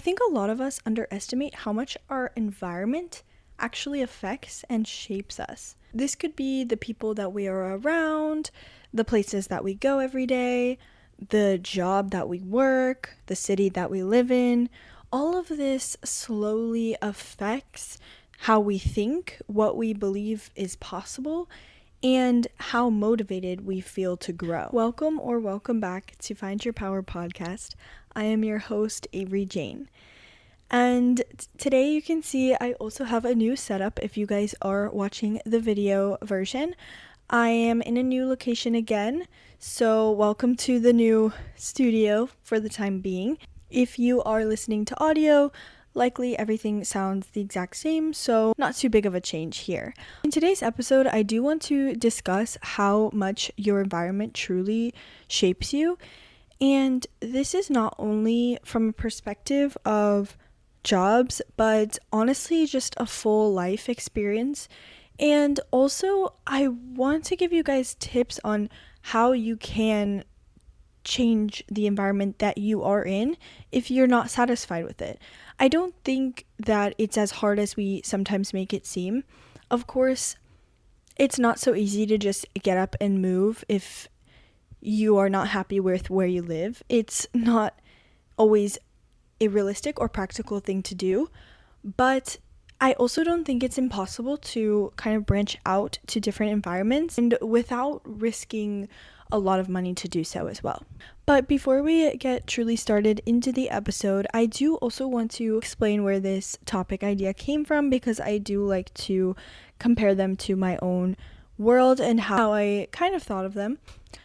think a lot of us underestimate how much our environment actually affects and shapes us. This could be the people that we are around, the places that we go every day, the job that we work, the city that we live in. All of this slowly affects how we think, what we believe is possible, and how motivated we feel to grow. Welcome back to Find Your Power podcast. I am your host, Avery Jane. And today you can see I also have a new setup if you guys are watching the video version. I am in a new location again, so welcome to the new studio for the time being. If you are listening to audio, likely everything sounds the exact same, so not too big of a change here. In today's episode, I do want to discuss how much your environment truly shapes you. And this is not only from a perspective of jobs, but honestly just a full life experience. And also, I want to give you guys tips on how you can change the environment that you are in if you're not satisfied with it. I don't think that it's as hard as we sometimes make it seem. Of course, it's not so easy to just get up and move if you are not happy with where you live. It's not always a realistic or practical thing to do, but I also don't think it's impossible to kind of branch out to different environments and without risking a lot of money to do so as well. But before we get truly started into the episode, I do also want to explain where this topic idea came from, because I do like to compare them to my own world and how I kind of thought of them.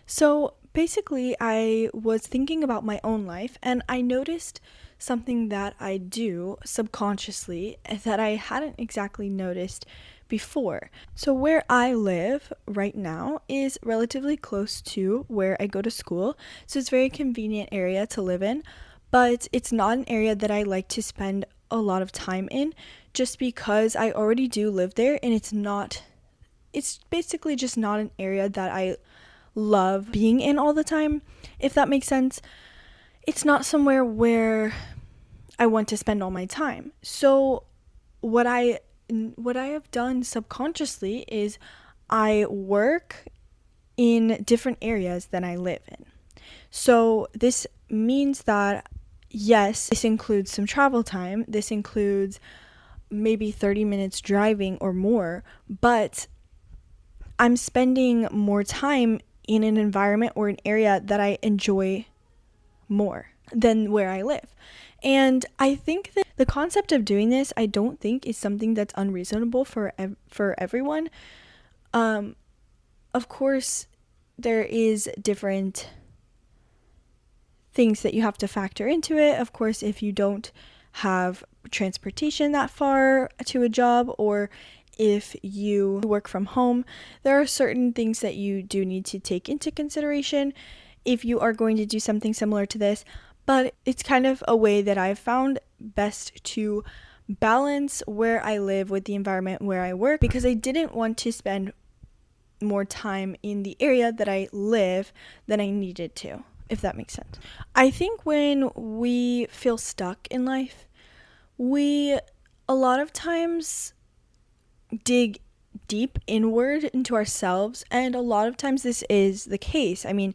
So basically, I was thinking about my own life and I noticed something that I do subconsciously that I hadn't exactly noticed before. So where I live right now is relatively close to where I go to school, so it's a very convenient area to live in, but it's not an area that I like to spend a lot of time in, just because I already do live there, and it's basically just not an area that I love being in all the time, if that makes sense. It's not somewhere where I want to spend all my time. So what I have done subconsciously is I work in different areas than I live in. So this means that, yes, this includes some travel time. This includes maybe 30 minutes driving or more, but I'm spending more time in an environment or an area that I enjoy more than where I live. And I think that the concept of doing this, I don't think is something that's unreasonable for everyone. Of course, there is different things that you have to factor into it. Of course, if you don't have transportation that far to a job, or if you work from home, there are certain things that you do need to take into consideration if you are going to do something similar to this. But it's kind of a way that I've found best to balance where I live with the environment where I work, because I didn't want to spend more time in the area that I live than I needed to, if that makes sense. I think when we feel stuck in life, we a lot of times dig deep inward into ourselves, and a lot of times this is the case. I mean,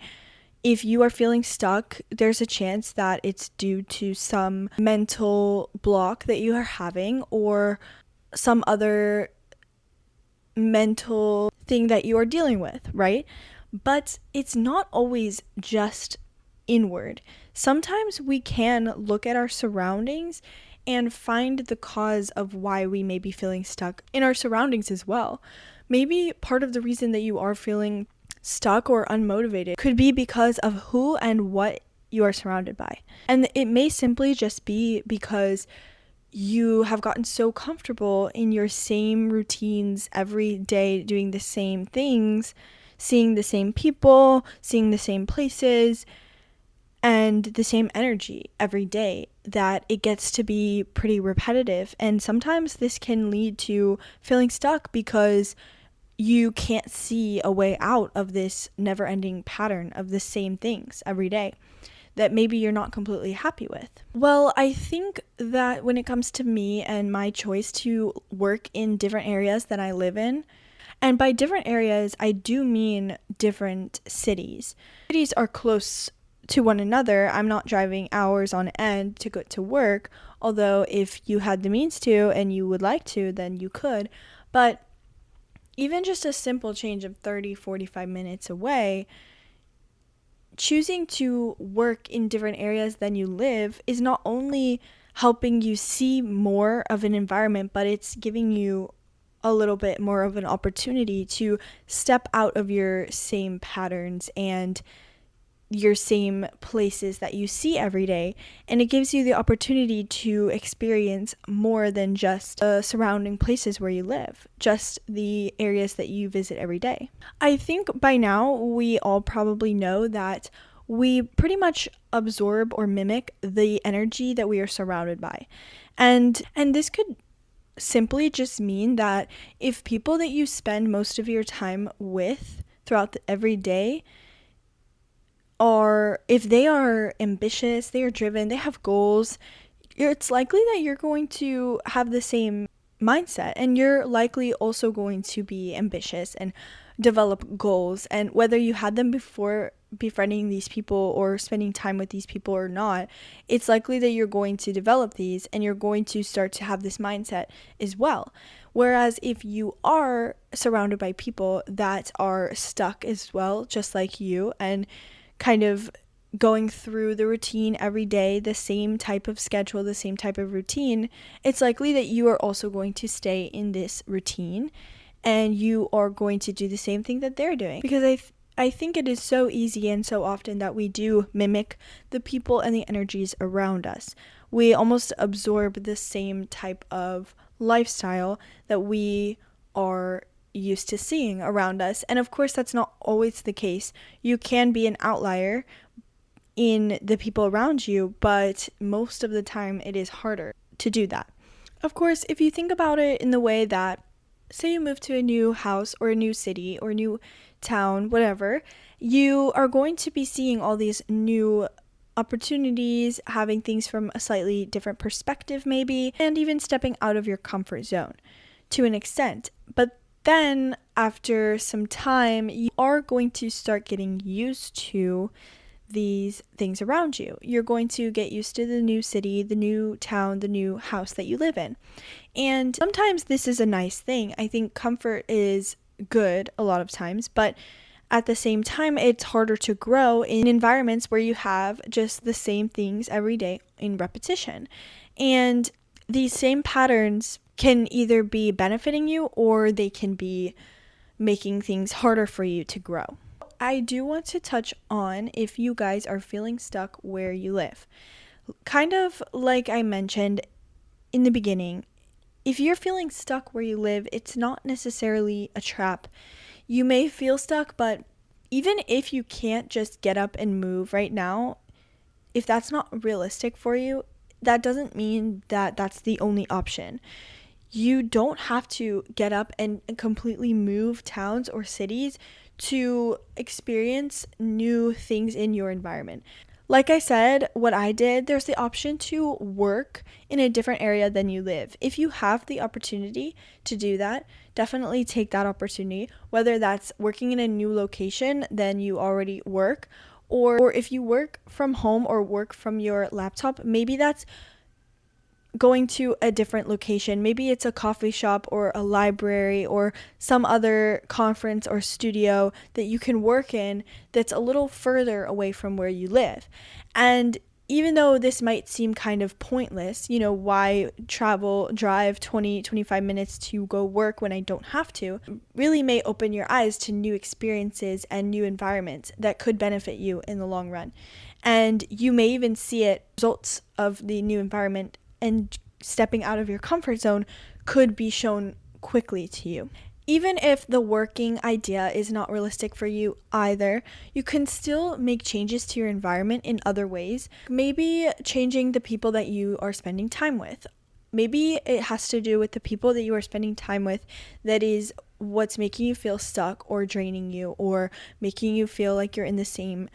if you are feeling stuck, there's a chance that it's due to some mental block that you are having, or some other mental thing that you are dealing with, right? But it's not always just inward. Sometimes we can look at our surroundings and find the cause of why we may be feeling stuck in our surroundings as well. Maybe part of the reason that you are feeling stuck or unmotivated could be because of who and what you are surrounded by. And it may simply just be because you have gotten so comfortable in your same routines every day, doing the same things, seeing the same people, seeing the same places, and the same energy every day, that it gets to be pretty repetitive. And sometimes this can lead to feeling stuck because you can't see a way out of this never-ending pattern of the same things every day. that maybe you're not completely happy with? Well, I think that when it comes to me and my choice to work in different areas that I live in, and by different areas, I do mean different cities. Cities are close to one another. I'm not driving hours on end to go to work, although if you had the means to and you would like to, then you could. But even just a simple change of 30, 45 minutes away, choosing to work in different areas than you live is not only helping you see more of an environment, but it's giving you a little bit more of an opportunity to step out of your same patterns and your same places that you see every day, and it gives you the opportunity to experience more than just the surrounding places where you live, just the areas that you visit every day. I think by now we all probably know that we pretty much absorb or mimic the energy that we are surrounded by. And this could simply just mean that if people that you spend most of your time with throughout every day if they are ambitious, they are driven, they have goals, it's likely that you're going to have the same mindset, and you're likely also going to be ambitious and develop goals. And whether you had them before befriending these people or spending time with these people or not, it's likely that you're going to develop these and you're going to start to have this mindset as well. Whereas if you are surrounded by people that are stuck as well, just like you, and kind of going through the routine every day, the same type of schedule, the same type of routine, it's likely that you are also going to stay in this routine and you are going to do the same thing that they're doing. Because I think it is so easy and so often that we do mimic the people and the energies around us. We almost absorb the same type of lifestyle that we are used to seeing around us. And of course, that's not always the case. You can be an outlier in the people around you, but most of the time it is harder to do that. Of course, if you think about it in the way that, say you move to a new house or a new city or a new town, whatever, you are going to be seeing all these new opportunities, having things from a slightly different perspective maybe, and even stepping out of your comfort zone to an extent. But then after some time, you are going to start getting used to these things around you. You're going to get used to the new city, the new town, the new house that you live in. And sometimes this is a nice thing. I think comfort is good a lot of times, but at the same time, it's harder to grow in environments where you have just the same things every day in repetition. And these same patterns can either be benefiting you or they can be making things harder for you to grow. I do want to touch on if you guys are feeling stuck where you live. Kind of like I mentioned in the beginning, if you're feeling stuck where you live, it's not necessarily a trap. You may feel stuck, but even if you can't just get up and move right now, if that's not realistic for you, that doesn't mean that that's the only option. You don't have to get up and completely move towns or cities to experience new things in your environment. Like I said, what I did, there's the option to work in a different area than you live. If you have the opportunity to do that, definitely take that opportunity, whether that's working in a new location than you already work, or if you work from home or work from your laptop, maybe that's going to a different location. Maybe it's a coffee shop or a library or some other conference or studio that you can work in that's a little further away from where you live. And even though this might seem kind of pointless, why drive 20-25 minutes to go work when I don't have to, really may open your eyes to new experiences and new environments that could benefit you in the long run. And you may even see results of the new environment, and stepping out of your comfort zone could be shown quickly to you. Even if the working idea is not realistic for you either, you can still make changes to your environment in other ways. Maybe changing the people that you are spending time with. Maybe it has to do with the people that you are spending time with that is what's making you feel stuck or draining you or making you feel like you're in the same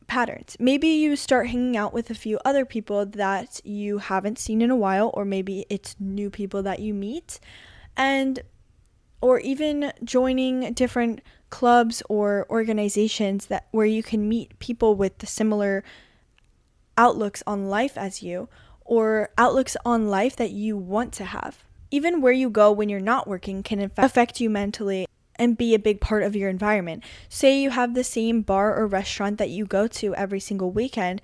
patterns. Maybe you start hanging out with a few other people that you haven't seen in a while, or maybe it's new people that you meet, and or even joining different clubs or organizations that where you can meet people with the similar outlooks on life as you, or outlooks on life that you want to have. Even where you go when you're not working can affect you mentally and be a big part of your environment. Say you have the same bar or restaurant that you go to every single weekend,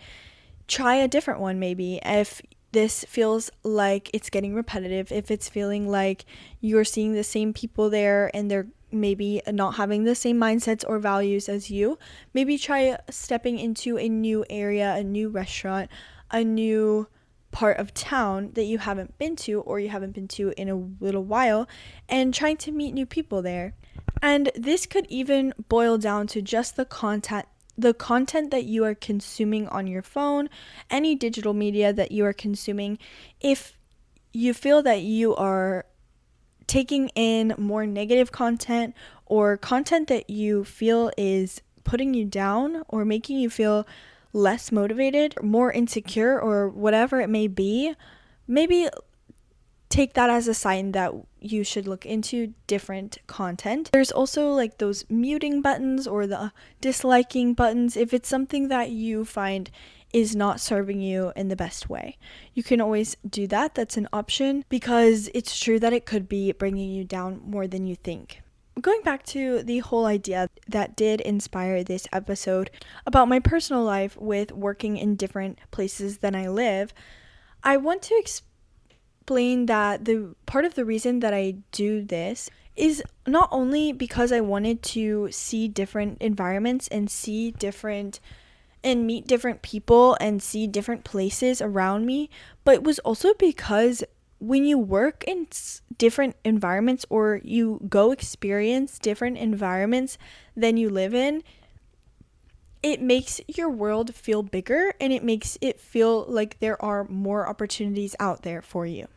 try a different one maybe. If this feels like it's getting repetitive, if it's feeling like you're seeing the same people there and they're maybe not having the same mindsets or values as you, maybe try stepping into a new area, a new restaurant, a new part of town that you haven't been to or you haven't been to in a little while, and trying to meet new people there. And this could even boil down to just the content that you are consuming on your phone, any digital media that you are consuming. If you feel that you are taking in more negative content or content that you feel is putting you down or making you feel less motivated, more insecure, or whatever it may be, maybe take that as a sign that you should look into different content. There's also like those muting buttons or the disliking buttons if it's something that you find is not serving you in the best way. You can always do that. That's an option, because it's true that it could be bringing you down more than you think. Going back to the whole idea that did inspire this episode about my personal life with working in different places than I live, I want to explain that the part of the reason that I do this is not only because I wanted to see different environments and meet different people and see different places around me, but it was also because when you work in different environments or you go experience different environments than you live in, it makes your world feel bigger and it makes it feel like there are more opportunities out there for you.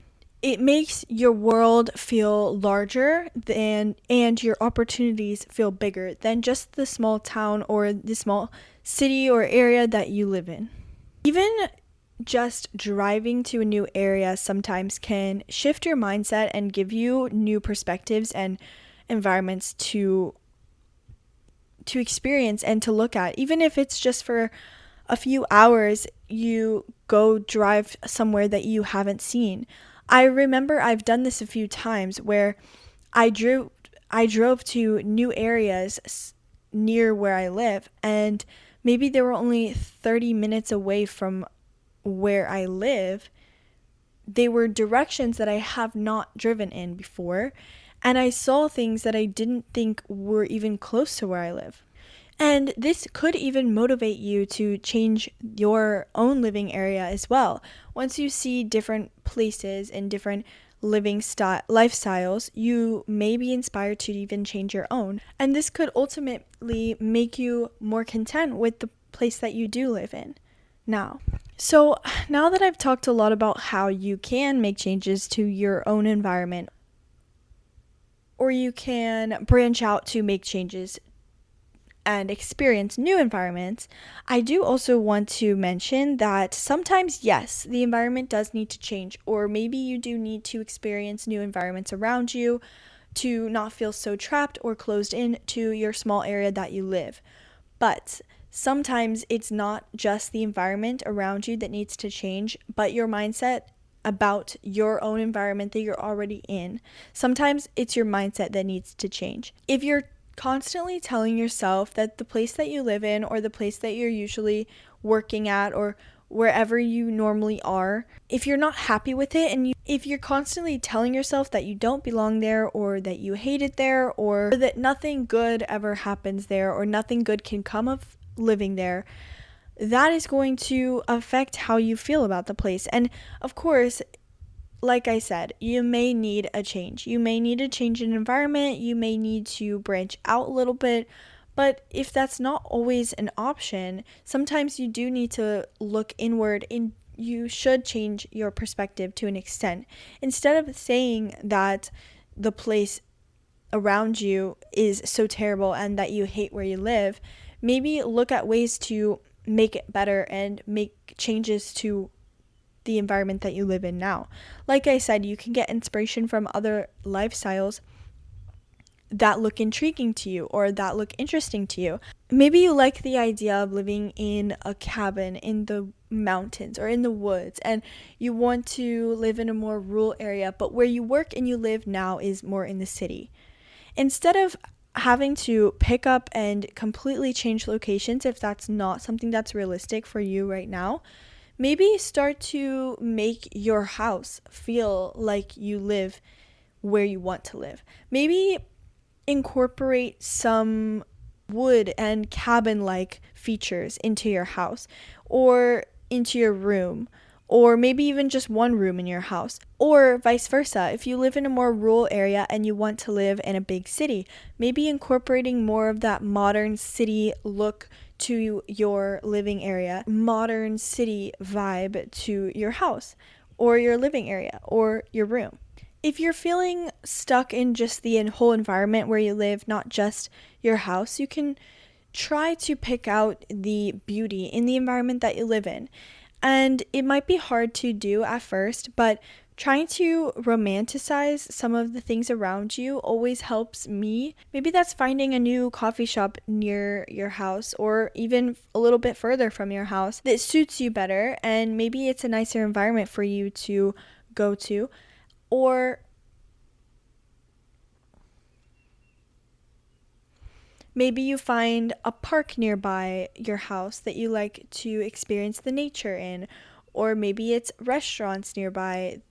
It makes your world feel larger and your opportunities feel bigger than just the small town or the small city or area that you live in. Even just driving to a new area sometimes can shift your mindset and give you new perspectives and environments to experience and to look at. Even if it's just for a few hours, you go drive somewhere that you haven't seen. I remember I've done this a few times where I drove to new areas near where I live, and maybe they were only 30 minutes away from where I live. They were directions that I have not driven in before, and I saw things that I didn't think were even close to where I live. And this could even motivate you to change your own living area as well. Once you see different places and different lifestyles, you may be inspired to even change your own. And this could ultimately make you more content with the place that you do live in now. So now that I've talked a lot about how you can make changes to your own environment, or you can branch out to make changes and experience new environments, I do also want to mention that sometimes, yes, the environment does need to change, or maybe you do need to experience new environments around you to not feel so trapped or closed in to your small area that you live. But sometimes it's not just the environment around you that needs to change, but your mindset about your own environment that you're already in. Sometimes it's your mindset that needs to change. If you're constantly telling yourself that the place that you live in or the place that you're usually working at or wherever you normally are, if you're not happy with it, and if you're constantly telling yourself that you don't belong there or that you hate it there or that nothing good ever happens there or nothing good can come of living there, that is going to affect how you feel about the place. And of course, like I said, you may need a change. You may need a change in environment. You may need to branch out a little bit. But if that's not always an option, sometimes you do need to look inward, and you should change your perspective to an extent. Instead of saying that the place around you is so terrible and that you hate where you live, maybe look at ways to make it better and make changes to the environment that you live in now. Like I said, you can get inspiration from other lifestyles that look intriguing to you or that look interesting to you. Maybe you like the idea of living in a cabin in the mountains or in the woods, and you want to live in a more rural area, but where you work and you live now is more in the city. Instead of having to pick up and completely change locations, if that's not something that's realistic for you right now, maybe start to make your house feel like you live where you want to live. Maybe incorporate some wood and cabin like features into your house or into your room, or maybe even just one room in your house, or vice versa. If you live in a more rural area and you want to live in a big city, maybe incorporating more of that modern city look to your living area, modern city vibe to your house or your living area or your room. If you're feeling stuck in just the whole environment where you live, not just your house, you can try to pick out the beauty in the environment that you live in. And it might be hard to do at first, but trying to romanticize some of the things around you always helps me. Maybe that's finding a new coffee shop near your house or even a little bit further from your house that suits you better, and maybe it's a nicer environment for you to go to. Or maybe you find a park nearby your house that you like to experience the nature in, or maybe it's restaurants nearby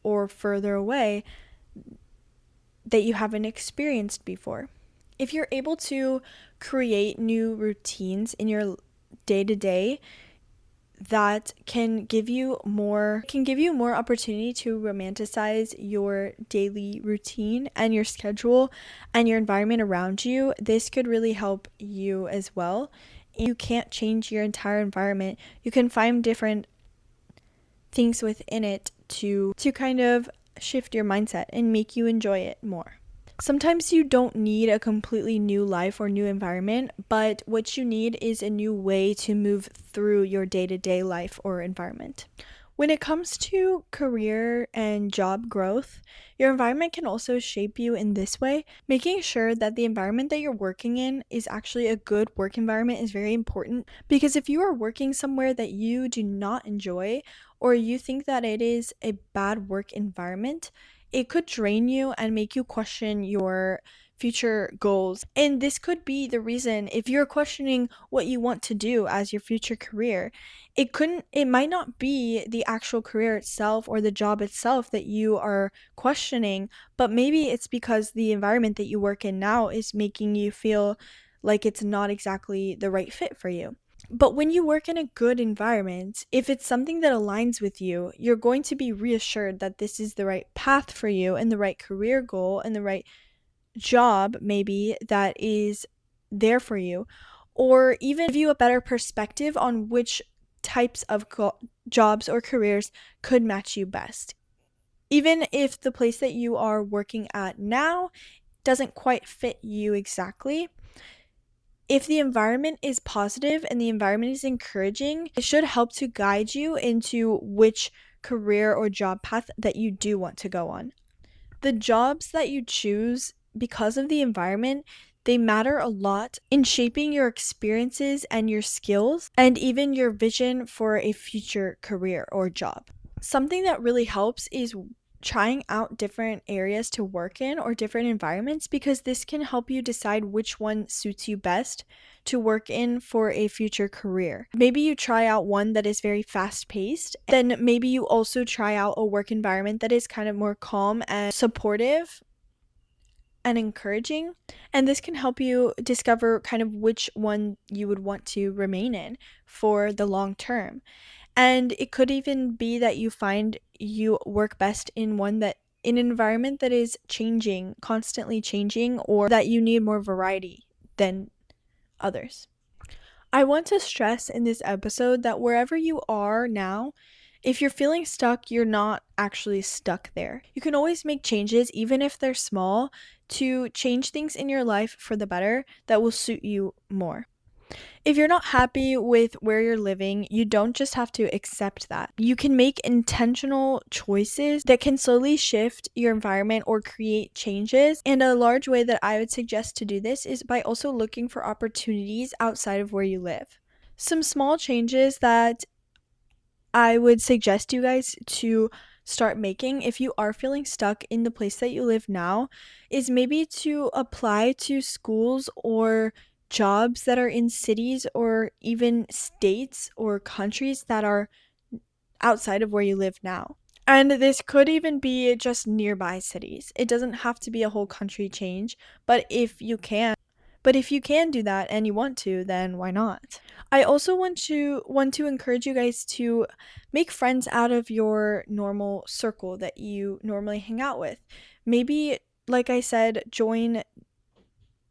or further away that you haven't experienced before. If you're able to create new routines in your day to day, that can give you more opportunity to romanticize your daily routine and your schedule and your environment around you. This could really help you as well. You can't change your entire environment. You can find different things within it to kind of shift your mindset and make you enjoy it more. Sometimes you don't need a completely new life or new environment, but what you need is a new way to move through your day-to-day life or environment. When it comes to career and job growth, your environment can also shape you in this way. Making sure that the environment that you're working in is actually a good work environment is very important, because if you are working somewhere that you do not enjoy or you think that it is a bad work environment, it could drain you and make you question your future goals. And this could be the reason if you're questioning what you want to do as your future career. It might not be the actual career itself or the job itself that you are questioning, but maybe it's because the environment that you work in now is making you feel like it's not exactly the right fit for you. But when you work in a good environment, if it's something that aligns with you, you're going to be reassured that this is the right path for you and the right career goal and the right job, maybe, that is there for you, or even give you a better perspective on which types of jobs or careers could match you best. Even if the place that you are working at now doesn't quite fit you exactly, if the environment is positive and the environment is encouraging, it should help to guide you into which career or job path that you do want to go on. The jobs that you choose, because of the environment, they matter a lot in shaping your experiences and your skills and even your vision for a future career or job. Something that really helps is trying out different areas to work in or different environments, because this can help you decide which one suits you best to work in for a future career. Maybe you try out one that is very fast paced, then maybe you also try out a work environment that is kind of more calm and supportive and encouraging, and this can help you discover kind of which one you would want to remain in for the long term. And it could even be that you find you work best in in an environment that is changing, constantly changing, or that you need more variety than others. I want to stress in this episode that wherever you are now, if you're feeling stuck, you're not actually stuck there. You can always make changes, even if they're small, to change things in your life for the better that will suit you more. If you're not happy with where you're living, you don't just have to accept that. You can make intentional choices that can slowly shift your environment or create changes. And a large way that I would suggest to do this is by also looking for opportunities outside of where you live. Some small changes that I would suggest you guys to start making if you are feeling stuck in the place that you live now is maybe to apply to schools or jobs that are in cities or even states or countries that are outside of where you live now. And this could even be just nearby cities. It doesn't have to be a whole country change, but if you can do that and you want to, then why not? I also want to encourage you guys to make friends out of your normal circle that you normally hang out with. Maybe, like I said,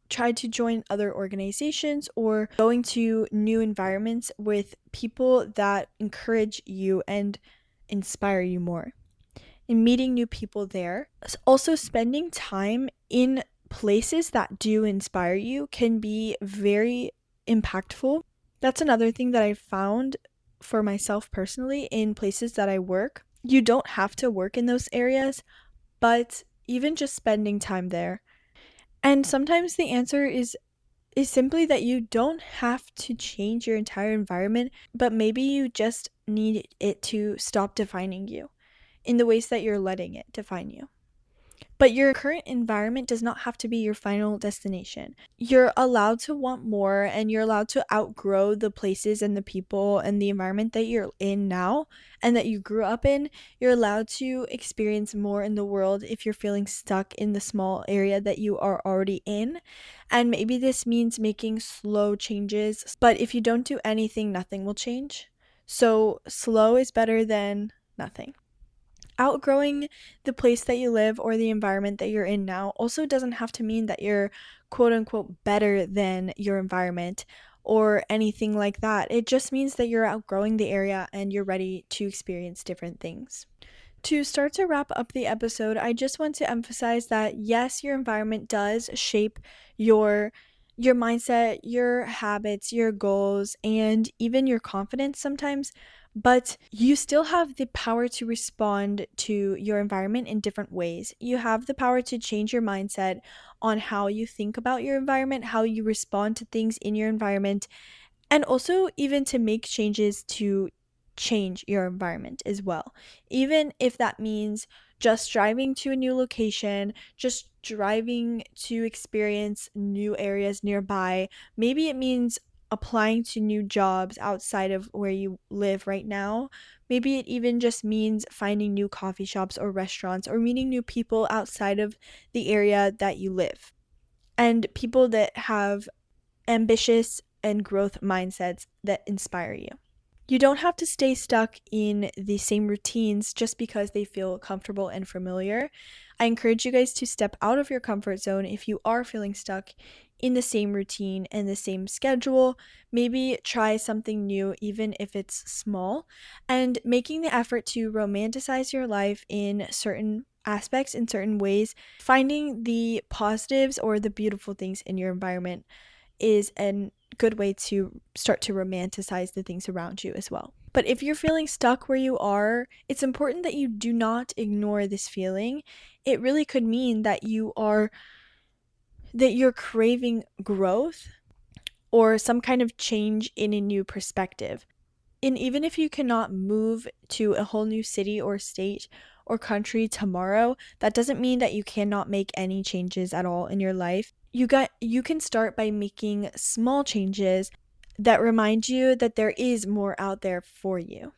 try to join other organizations or going to new environments with people that encourage you and inspire you more. And meeting new people there. Also, spending time in places that do inspire you can be very impactful. That's another thing that I found for myself personally in places that I work. You don't have to work in those areas, but even just spending time there. And sometimes the answer is simply that you don't have to change your entire environment, but maybe you just need it to stop defining you in the ways that you're letting it define you. But your current environment does not have to be your final destination. You're allowed to want more and you're allowed to outgrow the places and the people and the environment that you're in now and that you grew up in. You're allowed to experience more in the world if you're feeling stuck in the small area that you are already in. And maybe this means making slow changes, but if you don't do anything, nothing will change. So slow is better than nothing. Outgrowing the place that you live or the environment that you're in now also doesn't have to mean that you're quote unquote better than your environment or anything like that. It just means that you're outgrowing the area and you're ready to experience different things. To start to wrap up the episode, I just want to emphasize that yes, your environment does shape your your mindset, your habits, your goals, and even your confidence sometimes, but you still have the power to respond to your environment in different ways. You have the power to change your mindset on how you think about your environment, how you respond to things in your environment, and also even to make changes to change your environment as well. Even if that means just driving to a new location, just driving to experience new areas nearby. Maybe it means applying to new jobs outside of where you live right now. Maybe it even just means finding new coffee shops or restaurants or meeting new people outside of the area that you live. And people that have ambitious and growth mindsets that inspire you. You don't have to stay stuck in the same routines just because they feel comfortable and familiar. I encourage you guys to step out of your comfort zone if you are feeling stuck in the same routine and the same schedule. Maybe try something new, even if it's small, and making the effort to romanticize your life in certain aspects, in certain ways, finding the positives or the beautiful things in your environment is a good way to start to romanticize the things around you as well. But if you're feeling stuck where you are, it's important that you do not ignore this feeling. It really could mean that you're craving growth or some kind of change in a new perspective. And even if you cannot move to a whole new city or state or country tomorrow, that doesn't mean that you cannot make any changes at all in your life. You can start by making small changes that remind you that there is more out there for you.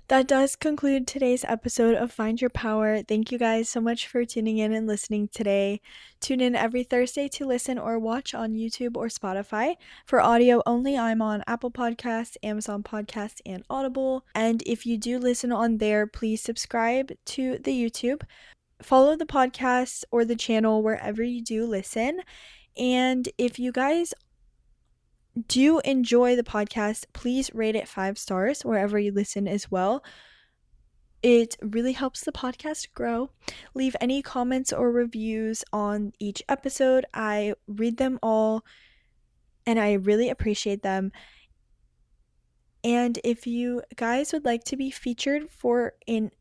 That does conclude today's episode of Find Your Power. Thank you guys so much for tuning in and listening today. Tune in every Thursday to listen or watch on YouTube or Spotify. For audio only, I'm on Apple Podcasts, Amazon Podcasts, and Audible. And if you do listen on there, please subscribe to the YouTube. Follow the podcast or the channel wherever you do listen. And if you guys do enjoy the podcast, please rate it 5 stars wherever you listen as well. It really helps the podcast grow. Leave any comments or reviews on each episode. I read them all and I really appreciate them. And if you guys would like to be featured for an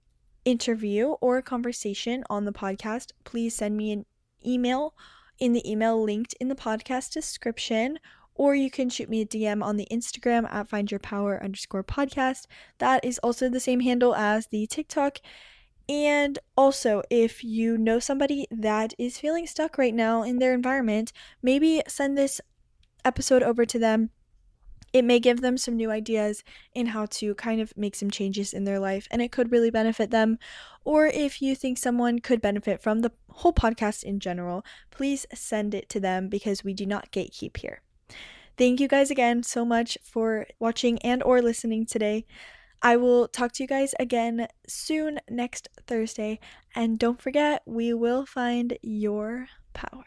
interview or a conversation on the podcast, please send me an email in the email linked in the podcast description, or you can shoot me a DM on the Instagram at findyourpower_podcast. That is also the same handle as the TikTok. And also, if you know somebody that is feeling stuck right now in their environment, maybe send this episode over to them. It may give them some new ideas in how to kind of make some changes in their life, and it could really benefit them. Or if you think someone could benefit from the whole podcast in general, please send it to them because we do not gatekeep here. Thank you guys again so much for watching and or listening today. I will talk to you guys again soon next Thursday, and don't forget, we will find your power.